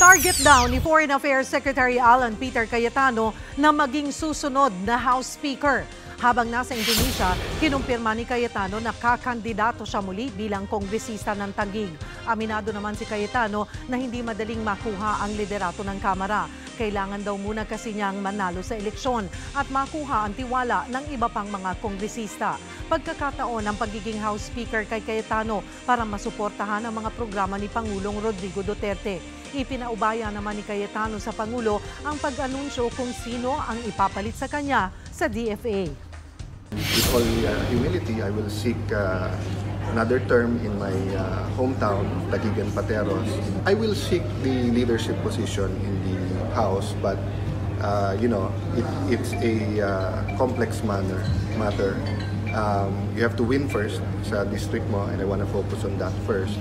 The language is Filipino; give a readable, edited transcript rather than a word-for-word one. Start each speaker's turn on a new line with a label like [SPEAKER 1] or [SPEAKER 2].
[SPEAKER 1] Target daw ni Foreign Affairs Secretary Alan Peter Cayetano na maging susunod na House Speaker. Habang nasa Indonesia, kinumpirma ni Cayetano na kakandidato siya muli bilang kongresista ng Taguig. Aminado naman si Cayetano na hindi madaling makuha ang liderato ng Kamara. Kailangan daw muna kasi niyang manalo sa eleksyon at makuha ang tiwala ng iba pang mga kongresista. Pagkakataon ang pagiging House Speaker kay Cayetano para masuportahan ang mga programa ni Pangulong Rodrigo Duterte. Ipinaubaya naman ni Cayetano sa Pangulo ang pag-anunsyo kung sino ang ipapalit sa kanya sa DFA.
[SPEAKER 2] With all humility, I will seek another term in my hometown, Taguig and Pateros. I will seek the leadership position in the House, but it's a complex matter. You have to win first sa district mo, and I want to focus on that first.